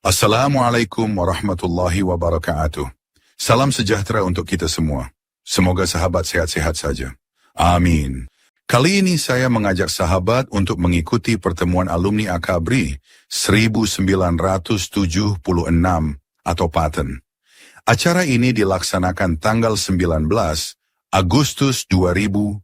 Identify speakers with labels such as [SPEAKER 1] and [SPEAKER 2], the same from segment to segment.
[SPEAKER 1] Assalamualaikum warahmatullahi wabarakatuh. Salam sejahtera untuk kita semua. Semoga sahabat sehat-sehat saja. Amin. Kali ini saya mengajak sahabat untuk mengikuti pertemuan alumni Akabri 1976 atau PATEN. Acara ini dilaksanakan tanggal 19 Agustus 2026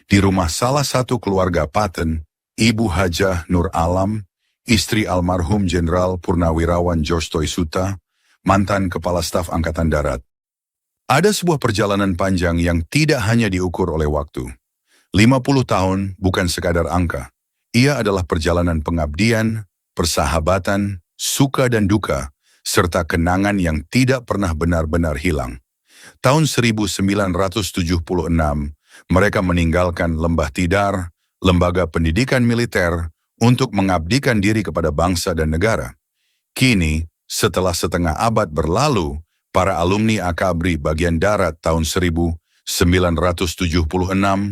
[SPEAKER 1] di rumah salah satu keluarga PATEN, Ibu Hajah Nur Alam, istri almarhum Jenderal Purnawirawan George Toisuta, mantan Kepala Staf Angkatan Darat. Ada sebuah perjalanan panjang yang tidak hanya diukur oleh waktu. 50 tahun bukan sekadar angka. Ia adalah perjalanan pengabdian, persahabatan, suka dan duka, serta kenangan yang tidak pernah benar-benar hilang. Tahun 1976, mereka meninggalkan Lembah Tidar, lembaga pendidikan militer, untuk mengabdikan diri kepada bangsa dan negara. Kini, setelah setengah abad berlalu, para alumni Akabri bagian darat tahun 1976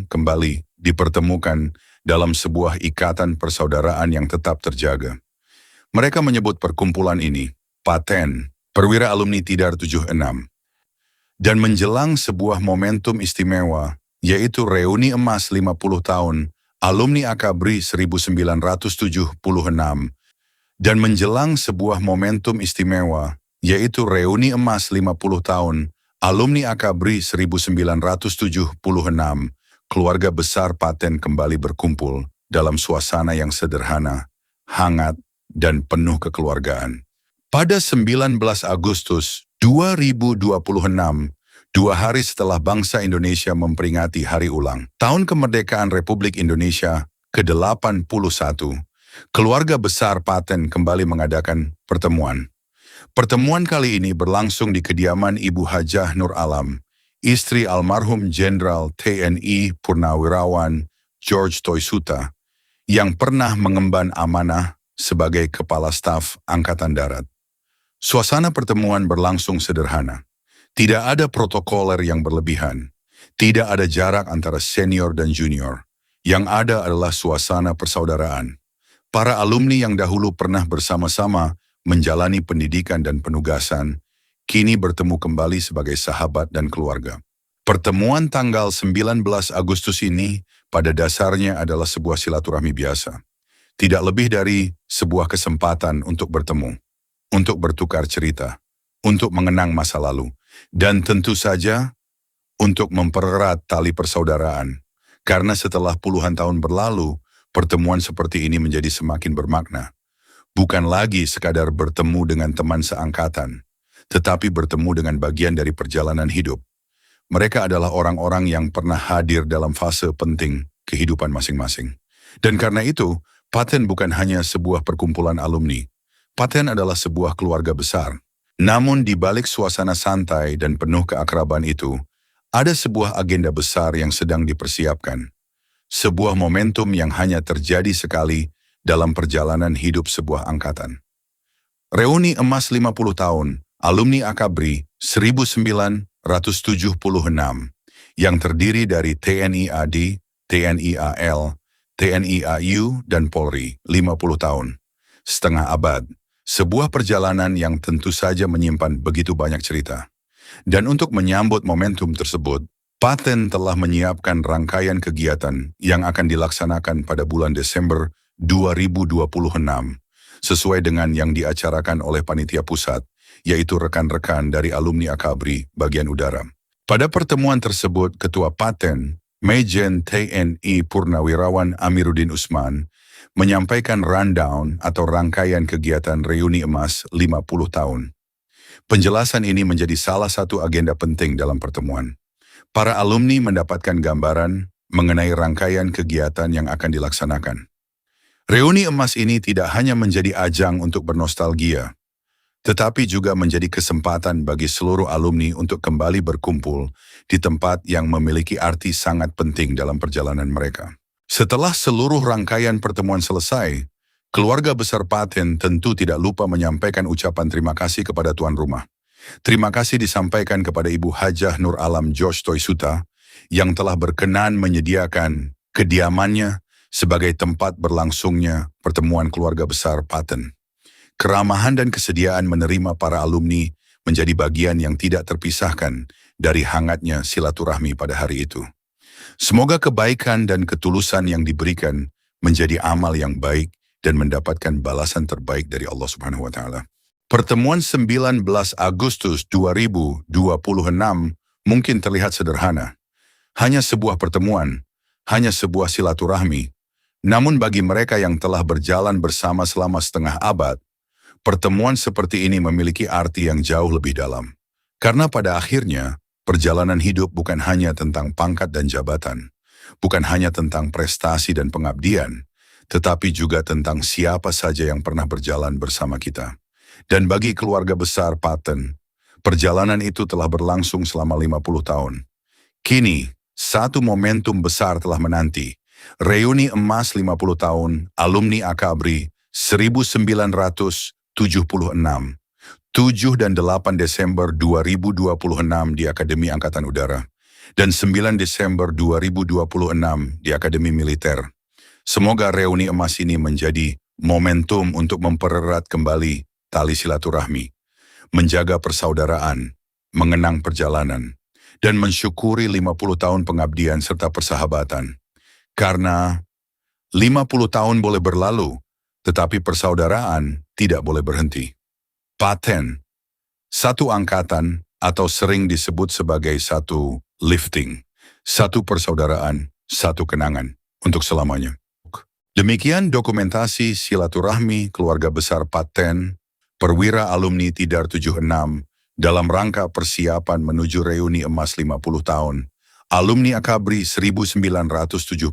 [SPEAKER 1] kembali dipertemukan dalam sebuah ikatan persaudaraan yang tetap terjaga. Mereka menyebut perkumpulan ini PATEN, Perwira Alumni Tidar 76. Dan menjelang sebuah momentum istimewa, yaitu reuni emas 50 tahun alumni Akabri 1976, dan menjelang sebuah momentum istimewa, yaitu reuni emas 50 tahun alumni Akabri 1976, keluarga besar PATEN kembali berkumpul dalam suasana yang sederhana, hangat, dan penuh kekeluargaan. Pada 19 Agustus 2026, 2 hari setelah bangsa Indonesia memperingati hari ulang Tahun Kemerdekaan Republik Indonesia ke-81, keluarga besar PATEN kembali mengadakan pertemuan. Pertemuan kali ini berlangsung di kediaman Ibu Hajah Nur Alam, istri almarhum Jenderal TNI Purnawirawan George Toisuta, yang pernah mengemban amanah sebagai Kepala Staf Angkatan Darat. Suasana pertemuan berlangsung sederhana. Tidak ada protokoler yang berlebihan. Tidak ada jarak antara senior dan junior. Yang ada adalah suasana persaudaraan. Para alumni yang dahulu pernah bersama-sama menjalani pendidikan dan penugasan, kini bertemu kembali sebagai sahabat dan keluarga. Pertemuan tanggal 19 Agustus ini pada dasarnya adalah sebuah silaturahmi biasa. Tidak lebih dari sebuah kesempatan untuk bertemu, untuk bertukar cerita, untuk mengenang masa lalu, dan tentu saja untuk mempererat tali persaudaraan. Karena setelah puluhan tahun berlalu, pertemuan seperti ini menjadi semakin bermakna. Bukan lagi sekadar bertemu dengan teman seangkatan, tetapi bertemu dengan bagian dari perjalanan hidup. Mereka adalah orang-orang yang pernah hadir dalam fase penting kehidupan masing-masing. Dan karena itu, PATEN bukan hanya sebuah perkumpulan alumni. PATEN adalah sebuah keluarga besar. Namun di balik suasana santai dan penuh keakraban itu, ada sebuah agenda besar yang sedang dipersiapkan. Sebuah momentum yang hanya terjadi sekali dalam perjalanan hidup sebuah angkatan. Reuni emas 50 tahun, alumni Akabri 1976, yang terdiri dari TNI AD, TNI AL, TNI AU, dan Polri 50 tahun. Setengah abad. Sebuah perjalanan yang tentu saja menyimpan begitu banyak cerita. Dan untuk menyambut momentum tersebut, PATEN telah menyiapkan rangkaian kegiatan yang akan dilaksanakan pada bulan Desember 2026, sesuai dengan yang diacarakan oleh panitia pusat, yaitu rekan-rekan dari alumni Akabri bagian udara. Pada pertemuan tersebut, Ketua PATEN, Majen TNI Purnawirawan Amiruddin Usman, menyampaikan rundown atau rangkaian kegiatan reuni emas 50 tahun. Penjelasan ini menjadi salah satu agenda penting dalam pertemuan. Para alumni mendapatkan gambaran mengenai rangkaian kegiatan yang akan dilaksanakan. Reuni emas ini tidak hanya menjadi ajang untuk bernostalgia, tetapi juga menjadi kesempatan bagi seluruh alumni untuk kembali berkumpul di tempat yang memiliki arti sangat penting dalam perjalanan mereka. Setelah seluruh rangkaian pertemuan selesai, keluarga besar PATEN tentu tidak lupa menyampaikan ucapan terima kasih kepada tuan rumah. Terima kasih disampaikan kepada Ibu Hajah Nur Alam George Toisuta yang telah berkenan menyediakan kediamannya sebagai tempat berlangsungnya pertemuan keluarga besar PATEN. Keramahan dan kesediaan menerima para alumni menjadi bagian yang tidak terpisahkan dari hangatnya silaturahmi pada hari itu. Semoga kebaikan dan ketulusan yang diberikan menjadi amal yang baik dan mendapatkan balasan terbaik dari Allah Subhanahu wa Ta'ala. Pertemuan 19 Agustus 2026 mungkin terlihat sederhana. Hanya sebuah pertemuan, hanya sebuah silaturahmi. Namun bagi mereka yang telah berjalan bersama selama setengah abad, pertemuan seperti ini memiliki arti yang jauh lebih dalam. Karena pada akhirnya, perjalanan hidup bukan hanya tentang pangkat dan jabatan, bukan hanya tentang prestasi dan pengabdian, tetapi juga tentang siapa saja yang pernah berjalan bersama kita. Dan bagi keluarga besar Paten, perjalanan itu telah berlangsung selama 50 tahun. Kini, satu momentum besar telah menanti. Reuni emas 50 tahun alumni Akabri 1976. 7 dan 8 Desember 2026 di Akademi Angkatan Udara. Dan 9 Desember 2026 di Akademi Militer. Semoga reuni emas ini menjadi momentum untuk mempererat kembali tali silaturahmi, menjaga persaudaraan, mengenang perjalanan, dan mensyukuri 50 tahun pengabdian serta persahabatan. Karena 50 tahun boleh berlalu, tetapi persaudaraan tidak boleh berhenti. Paten, satu angkatan atau sering disebut sebagai satu lifting, satu persaudaraan, satu kenangan untuk selamanya. Demikian dokumentasi silaturahmi keluarga besar Paten, perwira alumni Tidar 76 dalam rangka persiapan menuju reuni emas 50 tahun, alumni Akabri 1976.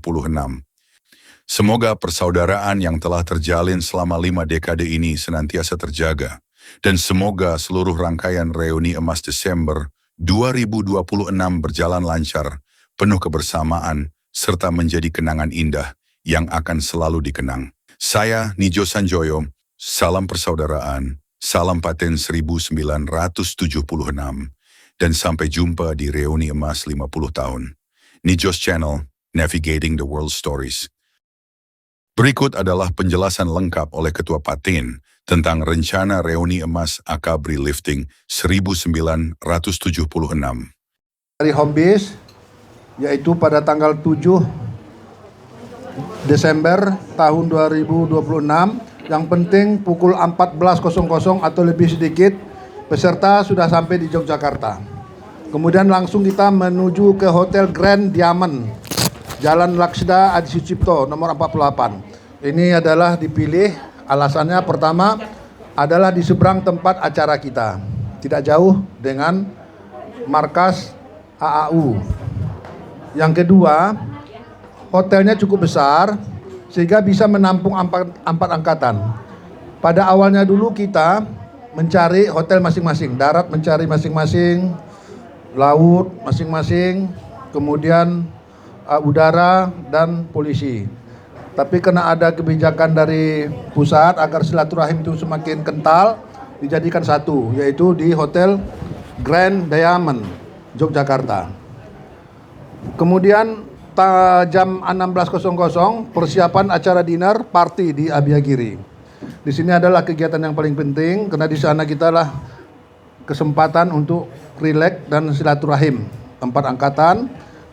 [SPEAKER 1] Semoga persaudaraan yang telah terjalin selama 5 dekade ini senantiasa terjaga, dan semoga seluruh rangkaian reuni emas Desember 2026 berjalan lancar, penuh kebersamaan, serta menjadi kenangan indah yang akan selalu dikenang. Saya, Nijo Sanjoyo, salam persaudaraan, salam Paten 1976, dan sampai jumpa di reuni emas 50 tahun. Nijo's Channel, Navigating the World Stories. Berikut adalah penjelasan lengkap oleh Ketua Paten tentang rencana reuni emas Akabri Lifting 1976.
[SPEAKER 2] Dari home base, yaitu pada tanggal 7 Desember tahun 2026, yang penting pukul 14.00 atau lebih sedikit, peserta sudah sampai di Yogyakarta. Kemudian langsung kita menuju ke Hotel Grand Diamond, Jalan Laksda Adi Sucipto, nomor 48. Ini adalah dipilih, alasannya pertama adalah di seberang tempat acara kita, tidak jauh dengan markas AAU. Yang kedua, hotelnya cukup besar sehingga bisa menampung 4 angkatan. Pada awalnya dulu kita mencari hotel masing-masing, darat mencari masing-masing, laut masing-masing, kemudian udara dan polisi. Tapi karena ada kebijakan dari pusat agar silaturahim itu semakin kental, dijadikan satu, yaitu di Hotel Grand Diamond, Yogyakarta. Kemudian jam 16.00 persiapan acara dinner party di Abiyagiri. Di sini adalah kegiatan yang paling penting karena di sana kita lah kesempatan untuk rileks dan silaturahim 4 angkatan,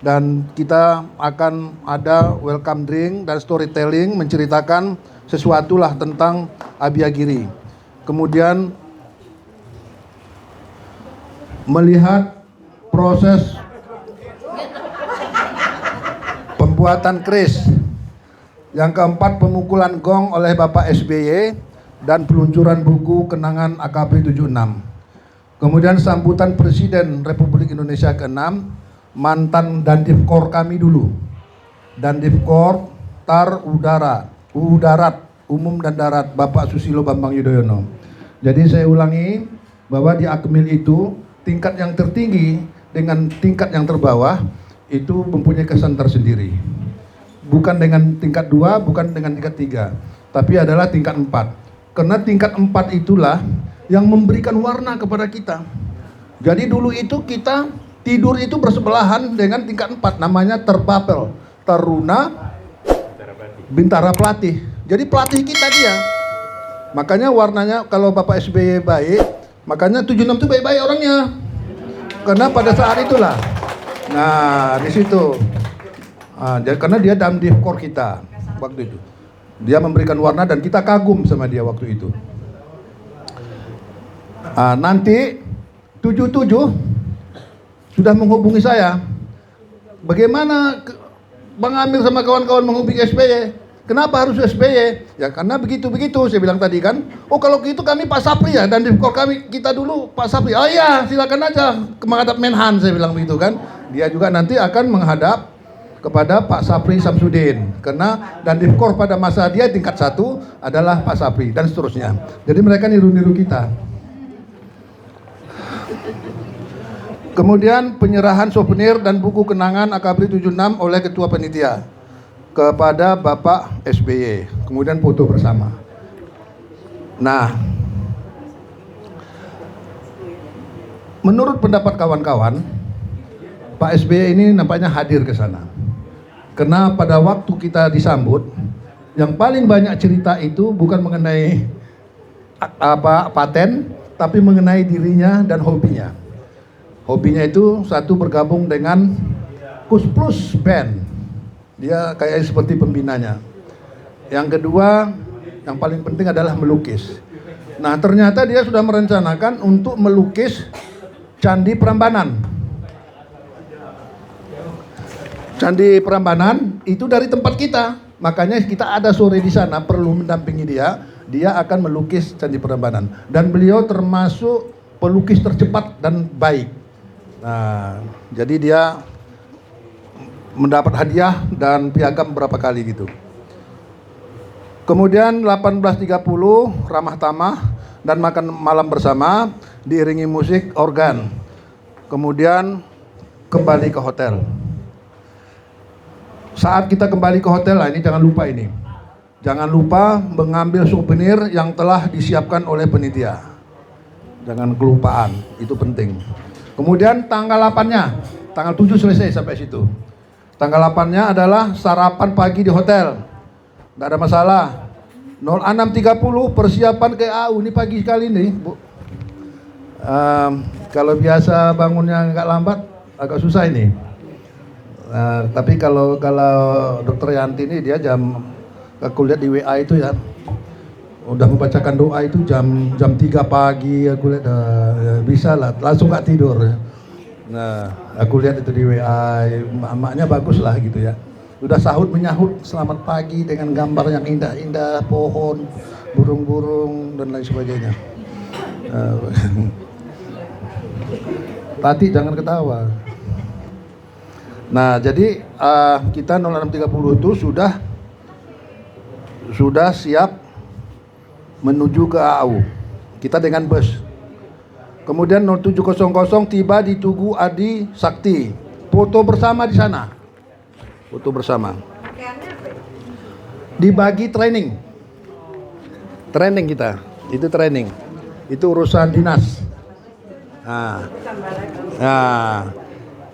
[SPEAKER 2] dan kita akan ada welcome drink dan storytelling menceritakan sesuatu lah tentang Abiyagiri. Kemudian melihat proses pembuatan kris. Yang keempat, pemukulan gong oleh Bapak SBY dan peluncuran buku kenangan Akabri 76. Kemudian sambutan Presiden Republik Indonesia ke-6, mantan Dandivkor kami dulu, Dandivkor Tar Udarat Umum dan Darat, Bapak Susilo Bambang Yudhoyono. Jadi saya ulangi bahwa di Akmil itu tingkat yang tertinggi dengan tingkat yang terbawah itu mempunyai kesan tersendiri. Bukan dengan tingkat 2, bukan dengan tingkat 3, tapi adalah tingkat 4. Karena tingkat 4 itulah yang memberikan warna kepada kita. Jadi dulu itu kita tidur itu bersebelahan dengan tingkat 4, namanya Terbapel, Taruna, Bintara Pelatih. Jadi pelatih kita dia. Makanya warnanya kalau Bapak SBY baik, makanya 76 itu baik-baik orangnya. Karena pada saat itulah. Nah, di situ. Karena dia Damdivkor kita waktu itu. Dia memberikan warna dan kita kagum sama dia waktu itu. Nanti 77 sudah menghubungi saya. Bagaimana Bang Amir sama kawan-kawan menghubungi SBY? Kenapa harus SBY? Ya karena begitu-begitu saya bilang tadi kan. Oh kalau gitu kami Pak Sapri ya, dan di kami kita dulu Pak Sapri. Oh iya silakan aja menghadap Menhan, saya bilang begitu kan. Dia juga nanti akan menghadap kepada Pak Sapri Samsudin, karena Dandivkor pada masa dia tingkat 1 adalah Pak Sapri dan seterusnya. Jadi mereka niru-niru kita. Kemudian penyerahan souvenir dan buku kenangan AKBRI 76 oleh Ketua Panitia kepada Bapak SBY. Kemudian foto bersama. Nah, menurut pendapat kawan-kawan, Pak SBY ini nampaknya hadir ke sana. Karena pada waktu kita disambut, yang paling banyak cerita itu bukan mengenai paten, tapi mengenai dirinya dan hobinya. Hobinya itu satu bergabung dengan Kus Plus Band. Dia kayak seperti pembinanya. Yang kedua, yang paling penting adalah melukis. Nah, ternyata dia sudah merencanakan untuk melukis Candi Prambanan. Candi Prambanan itu dari tempat kita. Makanya kita ada sore di sana perlu mendampingi dia. Dia akan melukis Candi Prambanan. Dan beliau termasuk pelukis tercepat dan baik. Nah, jadi dia mendapat hadiah dan piagam berapa kali gitu. Kemudian 18.30 ramah tamah dan makan malam bersama diiringi musik organ. Kemudian kembali ke hotel. Saat kita kembali ke hotel, ini jangan lupa ini. Jangan lupa mengambil souvenir yang telah disiapkan oleh panitia. Jangan kelupaan, itu penting. Kemudian tanggal 8-nya, tanggal 7 selesai sampai situ. Tanggal 8-nya adalah sarapan pagi di hotel. Nggak ada masalah. 06.30 persiapan ke AU, ini pagi sekali nih, Bu. Kalau biasa bangunnya agak lambat, agak susah ini. Tapi kalau Dokter Yanti ini dia aku lihat di WA itu ya, udah membacakan doa itu jam 3 pagi, aku lihat ya bisa lah, langsung gak tidur. Nah, aku lihat itu di WA, emaknya bagus lah gitu ya. Udah sahut menyahut selamat pagi dengan gambar yang indah-indah, pohon, burung-burung dan lain sebagainya. Tati jangan ketawa. Nah, jadi kita 06.30 itu sudah siap menuju ke AU. Kita dengan bus. Kemudian 07.00 tiba di Tugu Adi Sakti. Foto bersama di sana. Foto bersama. Dibagi training. Training kita. Itu training. Itu urusan dinas. Nah.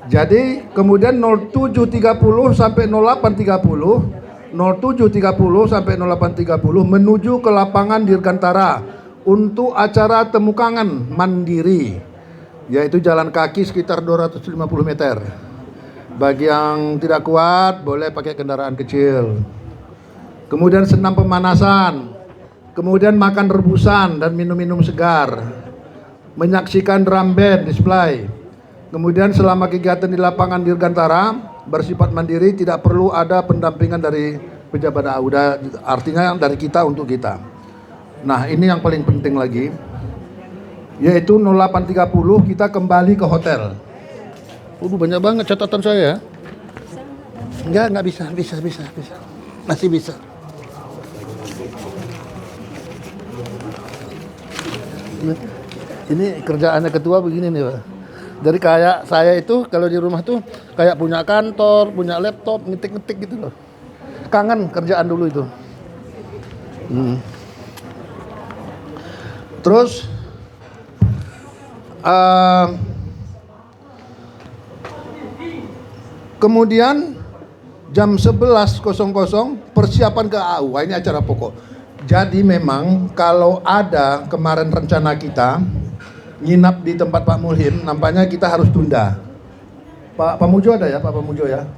[SPEAKER 2] Jadi kemudian 07.30 sampai 08.30, 07.30 sampai 08.30 menuju ke lapangan Dirgantara untuk acara temukangan mandiri, yaitu jalan kaki sekitar 250 meter. Bagi yang tidak kuat boleh pakai kendaraan kecil. Kemudian senam pemanasan, kemudian makan rebusan dan minum-minum segar, menyaksikan drum band display. Kemudian selama kegiatan di lapangan Dirgantara bersifat mandiri, tidak perlu ada pendampingan dari pejabat AU, artinya dari kita untuk kita. Nah, ini yang paling penting lagi, yaitu 08.30 kita kembali ke hotel. Banyak banget catatan saya. Enggak bisa. Masih bisa. Ini kerjaannya ketua begini nih, Pak. Jadi kayak saya itu kalau di rumah tuh kayak punya kantor, punya laptop, ngetik-ngetik gitu loh. Kangen kerjaan dulu itu. Terus kemudian jam 11.00 persiapan ke AU. Ini acara pokok. Jadi memang kalau ada kemarin rencana kita nginap di tempat Pak Mulhim, nampaknya kita harus tunda. Pak Pamujo ada ya, Pak Pamujo ya.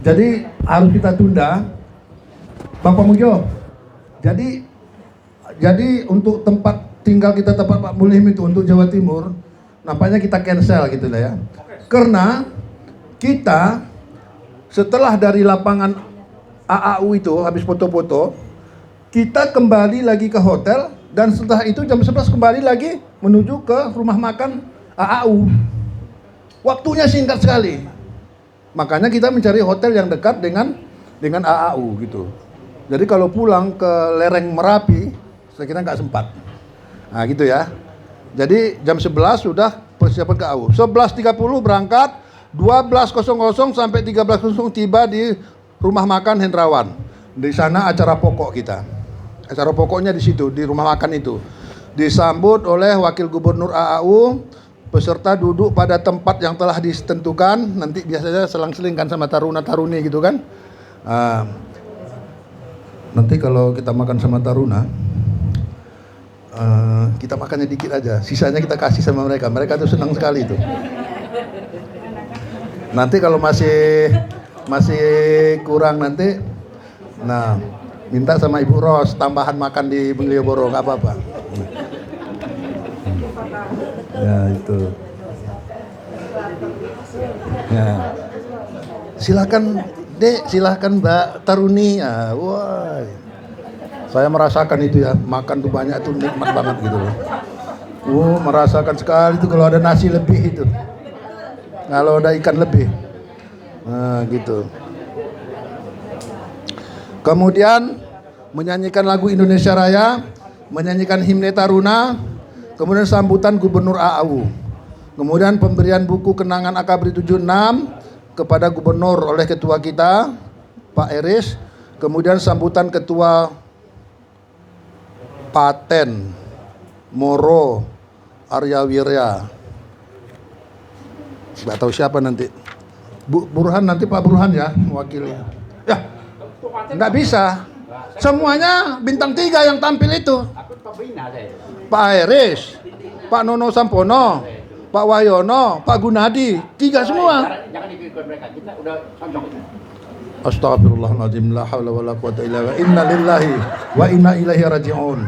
[SPEAKER 2] Jadi harus kita tunda, Pak Pamujo. Jadi untuk tempat tinggal kita tempat Pak Mulhim itu untuk Jawa Timur, nampaknya kita cancel gitu lah ya. Karena kita setelah dari lapangan AAU itu habis foto-foto, kita kembali lagi ke hotel dan setelah itu jam 11 kembali lagi menuju ke rumah makan AAU. Waktunya singkat sekali. Makanya kita mencari hotel yang dekat dengan AAU gitu. Jadi kalau pulang ke lereng Merapi, saya kira nggak sempat. Nah gitu ya. Jadi jam 11 sudah persiapan ke AAU. 11.30 berangkat, 12.00 sampai 13.00 tiba di rumah makan Hendrawan. Di sana acara pokok kita. Acara pokoknya di situ, di rumah makan itu. Disambut oleh Wakil Gubernur AAU, peserta duduk pada tempat yang telah ditentukan. Nanti biasanya selang-seling kan sama taruna-taruni gitu kan. Nanti kalau kita makan sama taruna, kita makannya dikit aja. Sisanya kita kasih sama mereka. Mereka tuh senang sekali itu. Nanti kalau masih kurang nanti, nah minta sama Ibu Ros tambahan makan di Malioboro, nggak apa-apa. Ya itu. Ya. Silakan Dek, silakan Mbak Taruni. Ya, wah. Saya merasakan itu ya, makan tuh banyak tuh nikmat banget gitu loh. Merasakan sekali itu kalau ada nasi lebih itu. Kalau ada ikan lebih. Nah, gitu. Kemudian menyanyikan lagu Indonesia Raya, menyanyikan himne Taruna, kemudian sambutan Gubernur AAU. Kemudian pemberian buku kenangan AKABRI 76 kepada gubernur oleh ketua kita, Pak Eris. Kemudian sambutan ketua Paten Moro Arya Wirya. Nggak tahu siapa nanti. Burhan nanti Pak Burhan ya mewakili. Ya, nggak bisa. Semuanya bintang 3 yang tampil itu. Pak Eris, Pak Nono Sampono, Pak Wahyono, Pak Gunadi, 3 semua.
[SPEAKER 3] Jangan ikut mereka, kita udah cocok.
[SPEAKER 2] Astagfirullahaladzim, la haula wala quwata illa billah. Inna lillahi wa inna ilaihi raji'un.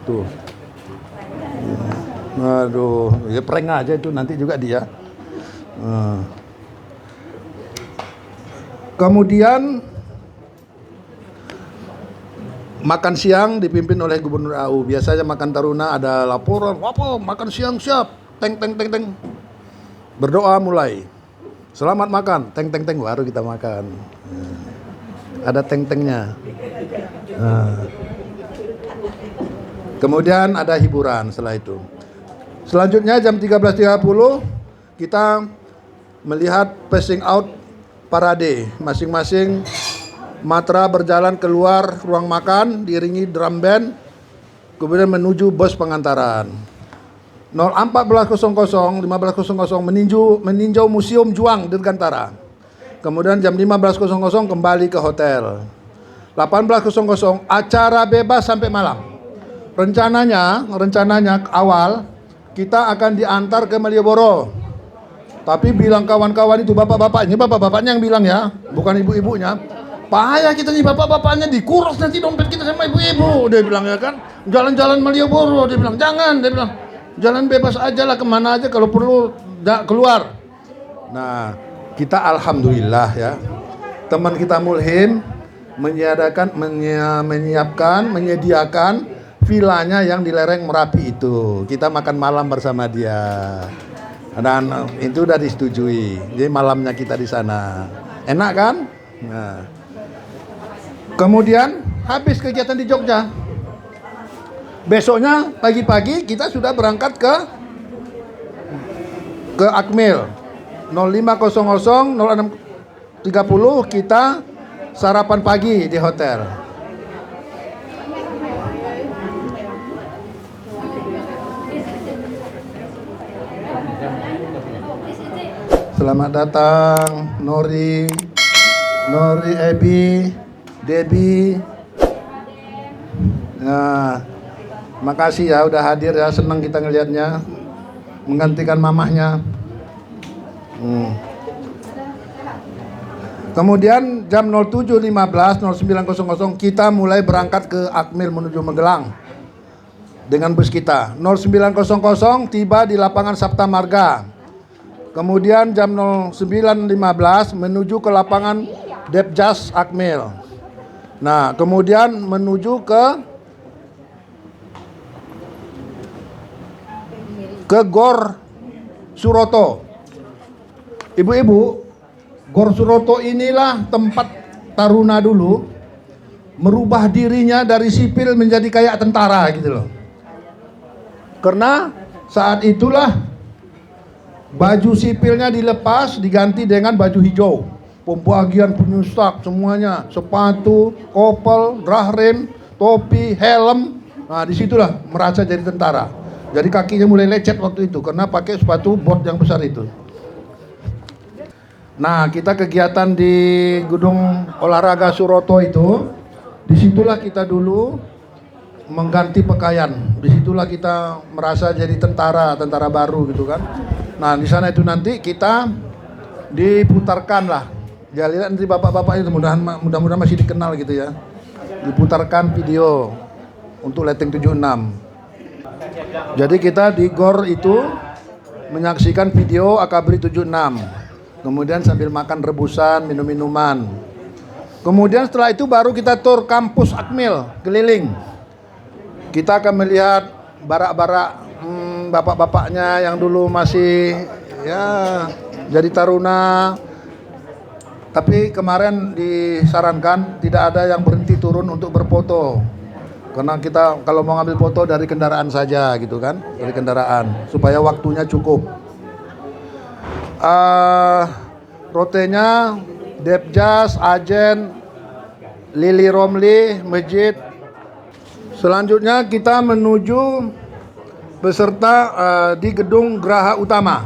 [SPEAKER 2] Tuh. Aduh, ya prank aja itu nanti juga dia. Kemudian makan siang dipimpin oleh Gubernur AU. Biasanya makan taruna ada laporan, "Apa makan siang siap?" Teng teng teng teng. Berdoa mulai. Selamat makan, teng teng teng baru kita makan. Ada teng tengnya. Kemudian ada hiburan setelah itu. Selanjutnya jam 13.30 kita melihat passing out parade. Masing-masing matra berjalan keluar ruang makan diiringi drum band, kemudian menuju bus pengantaran. 14.00 15.00 meninjau Museum Juang Dirgantara. Kemudian jam 15.00 kembali ke hotel. 18.00 acara bebas sampai malam. Rencananya awal kita akan diantar ke Malioboro. Tapi bilang kawan-kawan itu bapak-bapaknya yang bilang ya, bukan ibu-ibunya. Payah kita nih bapak-bapaknya dikuras nanti dompet kita sama ibu-ibu. Dia bilang ya kan, jalan-jalan Malioboro. Dia bilang jangan, dia bilang jalan bebas aja lah kemana aja kalau perlu keluar. Nah kita alhamdulillah ya, teman kita Mulhim menyediakan vilanya yang di lereng Merapi itu. Kita makan malam bersama dia. Dan itu udah disetujui. Jadi malamnya kita di sana. Enak kan? Nah. Kemudian habis kegiatan di Jogja. Besoknya pagi-pagi kita sudah berangkat ke Akmil. 05.00 06.30 kita sarapan pagi di hotel. Selamat datang Nori. Nori Ebi, Debi. Nah, makasih ya udah hadir ya, senang kita ngelihatnya. Menggantikan mamahnya. Kemudian jam 07.15, 09.00 kita mulai berangkat ke Akmil menuju Magelang dengan bus kita. 09.00 tiba di lapangan Sapta Marga. Kemudian jam 09.15 menuju ke lapangan Depjas Akmil. Nah, kemudian menuju ke Gor Suroto. Ibu-ibu, Gor Suroto inilah tempat Taruna dulu merubah dirinya dari sipil menjadi kayak tentara gitu loh. Karena saat itulah baju sipilnya dilepas diganti dengan baju hijau. Pembagian penyusak semuanya, sepatu, kopel, drahrim, topi, helm. Nah, disitulah merasa jadi tentara. Jadi kakinya mulai lecet waktu itu karena pakai sepatu bot yang besar itu. Nah, kita kegiatan di gedung olahraga Suroto itu, disitulah kita dulu mengganti pakaian. Disitulah kita merasa jadi tentara baru gitu kan. Nah, di sana itu nanti kita diputarkan lah. Ya lihat nanti bapak-bapak itu mudah-mudahan masih dikenal gitu ya. Diputarkan video untuk Leteng 76. Jadi kita di GOR itu menyaksikan video Akabri 76. Kemudian sambil makan rebusan, minum-minuman. Kemudian setelah itu baru kita tur kampus Akmil, keliling. Kita akan melihat barak-barak bapak-bapaknya yang dulu masih ya jadi taruna. Tapi kemarin disarankan tidak ada yang berhenti turun untuk berfoto. Karena kita kalau mau ngambil foto dari kendaraan saja gitu kan, dari kendaraan supaya waktunya cukup. Rutenya Depjas, Ajen, Lili Romli, Masjid. Selanjutnya kita menuju beserta di gedung Geraha Utama.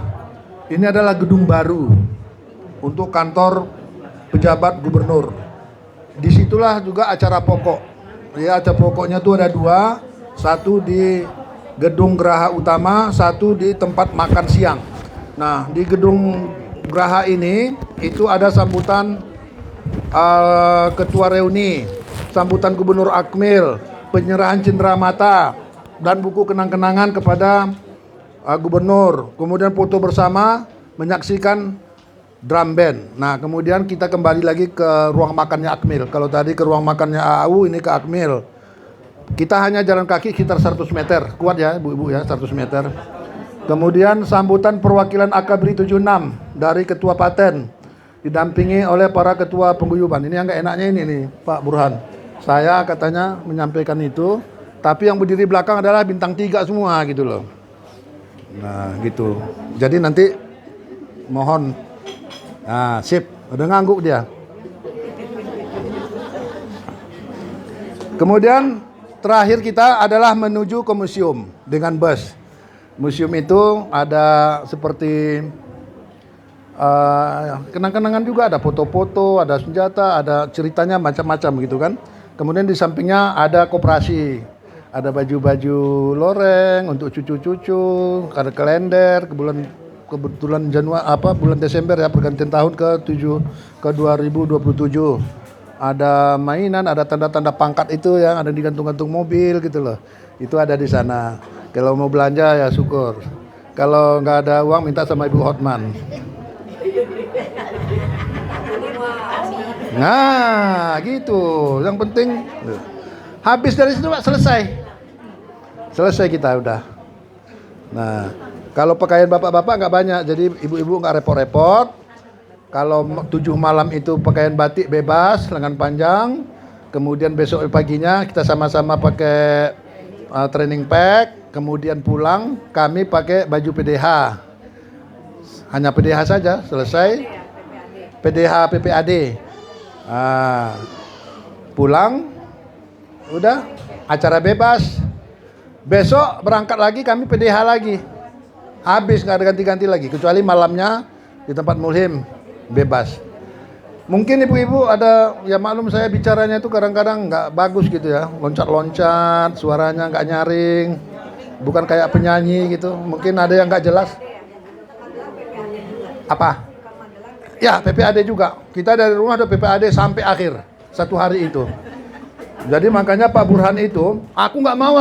[SPEAKER 2] Ini adalah gedung baru untuk kantor pejabat gubernur. Disitulah juga acara pokok. Ya, acara pokoknya tuh ada dua, satu di gedung Geraha Utama, satu di tempat makan siang. Nah, di gedung Geraha ini itu ada sambutan ketua reuni, sambutan gubernur Akmil, penyerahan cenderamata dan buku kenang-kenangan kepada gubernur. Kemudian foto bersama menyaksikan drum band. Nah, kemudian kita kembali lagi ke ruang makannya Akmil. Kalau tadi ke ruang makannya AAU, ini ke Akmil. Kita hanya jalan kaki sekitar 100 meter. Kuat ya, ibu-ibu ya, 100 meter. Kemudian sambutan perwakilan Akabri 76 dari Ketua Paten, didampingi oleh para ketua pengguyuban. Ini yang gak enaknya ini nih, Pak Burhan. Saya katanya menyampaikan itu, tapi yang berdiri belakang adalah bintang 3 semua gitu loh. Nah, gitu. Jadi nanti mohon. Nah, sip. Udah ngangguk dia. Kemudian terakhir kita adalah menuju ke museum dengan bus. Museum itu ada seperti kenang-kenangan juga, ada foto-foto, ada senjata, ada ceritanya macam-macam gitu kan. Kemudian di sampingnya ada koperasi, ada baju-baju loreng untuk cucu-cucu, ada kalender, kebetulan bulan Desember ya, pergantian tahun ke 2027. Ada mainan, ada tanda-tanda pangkat itu yang ada di gantung-gantung mobil gitu loh. Itu ada di sana. Kalau mau belanja ya syukur. Kalau nggak ada uang minta sama Ibu Hotman. Nah, gitu. Yang penting habis dari situ Pak, selesai kita udah. Nah, kalau pakaian bapak-bapak nggak banyak, jadi ibu-ibu nggak repot-repot. Kalau 7 malam itu pakaian batik bebas, lengan panjang. Kemudian besok paginya kita sama-sama pakai training pack. Kemudian pulang kami pakai baju PDH. Hanya PDH saja, selesai. PDH PPAD. Pulang, udah acara bebas. Besok berangkat lagi kami PDH lagi. Habis, nggak ada ganti-ganti lagi. Kecuali malamnya di tempat mulhim bebas. Mungkin ibu-ibu ada, ya maklum saya bicaranya itu kadang-kadang nggak bagus gitu ya, loncat-loncat, suaranya nggak nyaring, bukan kayak penyanyi gitu. Mungkin ada yang nggak jelas. Apa? Ya, PPAD juga. Kita dari rumah ada PPAD sampai akhir satu hari itu. Jadi makanya Pak Burhan itu, aku nggak mau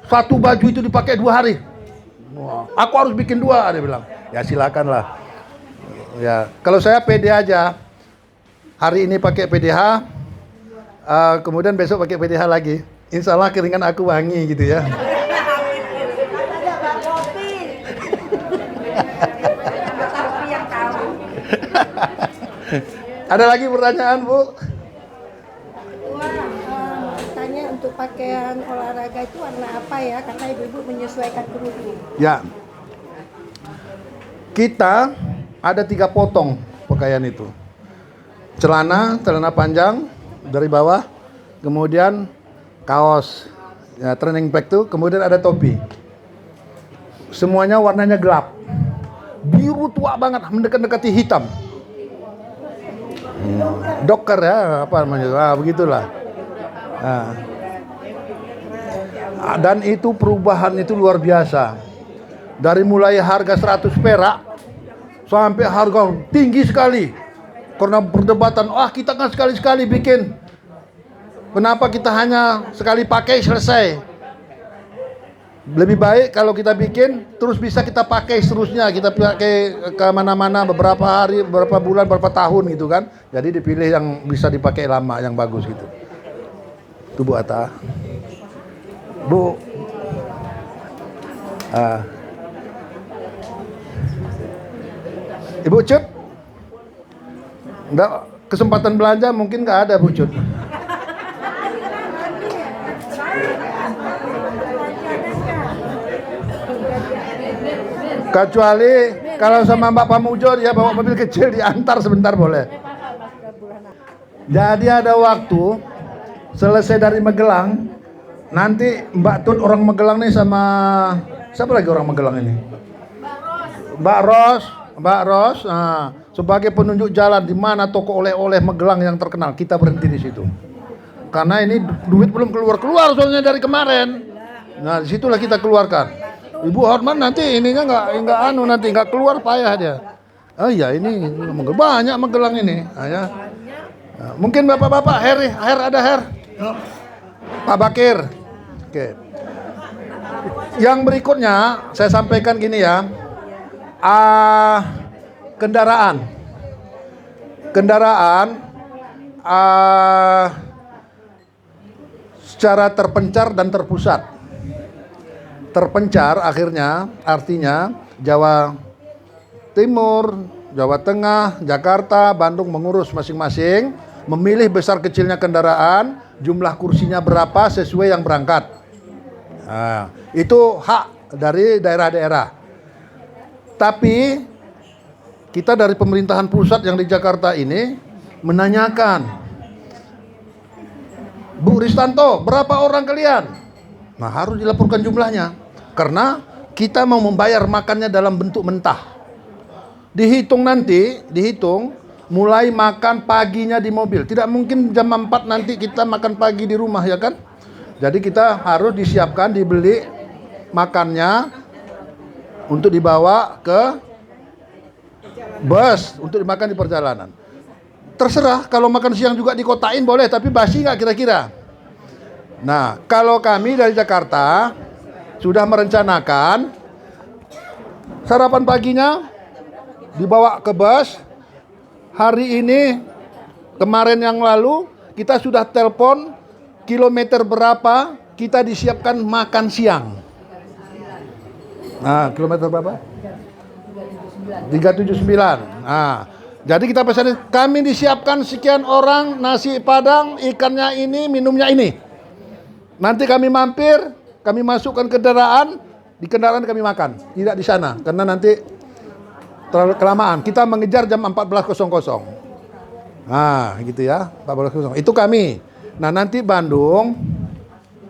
[SPEAKER 2] satu baju itu dipakai 2 hari. Wah, aku harus bikin 2, dia bilang. Ya silakan lah. Ya, kalau saya pede aja. Hari ini pakai PDH, kemudian besok pakai PDH lagi. Insya Allah keringan aku wangi gitu ya. Ada lagi pertanyaan, Bu?
[SPEAKER 4] Tanya untuk pakaian olahraga itu warna apa ya? Karena ibu-ibu menyesuaikan kerudung.
[SPEAKER 2] Ya. Kita ada 3 potong pakaian itu. Celana panjang dari bawah, kemudian kaos, ya, training bag tuh, kemudian ada topi. Semuanya warnanya gelap, biru tua banget, mendekati hitam. Docker ya, apa namanya? Begitulah. Nah. Dan itu perubahan itu luar biasa. Dari mulai harga 100 perak sampai harga tinggi sekali. Karena perdebatan, kita kan sekali-sekali bikin. Kenapa kita hanya sekali pakai selesai? Lebih baik kalau kita bikin, terus bisa kita pakai seterusnya. Kita pakai ke mana-mana beberapa hari, beberapa bulan, beberapa tahun gitu kan. Jadi dipilih yang bisa dipakai lama, yang bagus gitu. Itu Bu Atta. Bu. Ibu Cut. Enggak, kesempatan belanja mungkin nggak ada, Bu Cut. Kecuali kalau sama Mbak Pamujo dia bawa mobil kecil diantar sebentar boleh. Jadi ada waktu selesai dari Magelang, nanti Mbak Tut orang Magelang nih sama siapa lagi orang Magelang ini? Mbak Ros, sebagai penunjuk jalan di mana toko oleh-oleh Magelang yang terkenal, kita berhenti di situ. Karena ini duit belum keluar soalnya dari kemarin. Nah, disitulah kita keluarkan. Ibu Horman nanti ininya nggak keluar, payah dia. Oh iya, ini banyak Magelang ini. Ya. Nah, mungkin bapak-bapak, Her ada Her. Pak Bakir. Oke. Yang berikutnya saya sampaikan gini ya. Kendaraan secara terpencar dan terpusat. Terpencar artinya Jawa Timur, Jawa Tengah, Jakarta, Bandung mengurus masing-masing, memilih besar kecilnya kendaraan, jumlah kursinya berapa sesuai yang berangkat. Nah, itu hak dari daerah-daerah. Tapi kita dari pemerintahan pusat yang di Jakarta ini menanyakan, Bu Ristanto, berapa orang kalian? Nah, harus dilaporkan jumlahnya. Karena kita mau membayar makannya dalam bentuk mentah. Dihitung mulai makan paginya di mobil. Tidak mungkin jam 4 nanti kita makan pagi di rumah, ya kan? Jadi kita harus disiapkan, dibeli makannya untuk dibawa ke bus untuk dimakan di perjalanan. Terserah, kalau makan siang juga dikotain boleh, tapi basi nggak kira-kira? Nah, kalau kami dari Jakarta sudah merencanakan sarapan paginya dibawa ke bus. Hari ini, kemarin yang lalu, kita sudah telepon kilometer berapa kita disiapkan makan siang. Nah, kilometer berapa? 379. Nah, jadi kita pesan, kami disiapkan sekian orang, nasi padang, ikannya ini, minumnya ini. Nanti kami mampir, kami masukkan kendaraan, di kendaraan kami makan, tidak di sana, karena nanti terlalu kelamaan. Kita mengejar jam 14.00. Nah, gitu ya, 14.00. Itu kami. Nah, nanti Bandung,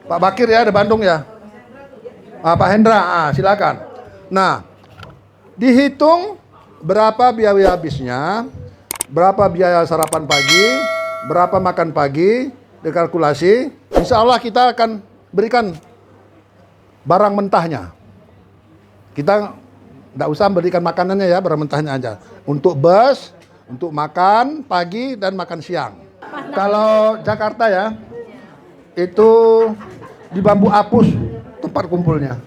[SPEAKER 2] Pak Bakir ya, ada Bandung ya. Pak Hendra, silakan. Nah, dihitung berapa biaya habisnya berapa biaya sarapan pagi, berapa makan pagi, dikalkulasi. Insya Allah kita akan berikan barang mentahnya. Kita tidak usah berikan makanannya ya, barang mentahnya aja. Untuk bus, untuk makan pagi dan makan siang. Kalau Jakarta ya, itu di Bambu Apus tempat kumpulnya.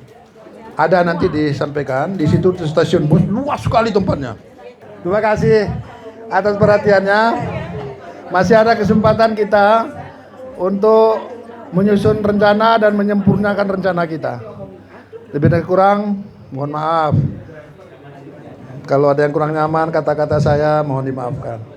[SPEAKER 2] Ada nanti disampaikan, di situ stasiun bus, luas sekali tempatnya. Terima kasih atas perhatiannya. Masih ada kesempatan kita untuk menyusun rencana dan menyempurnakan rencana kita. Lebih dan kurang, mohon maaf. Kalau ada yang kurang nyaman kata-kata saya, mohon dimaafkan.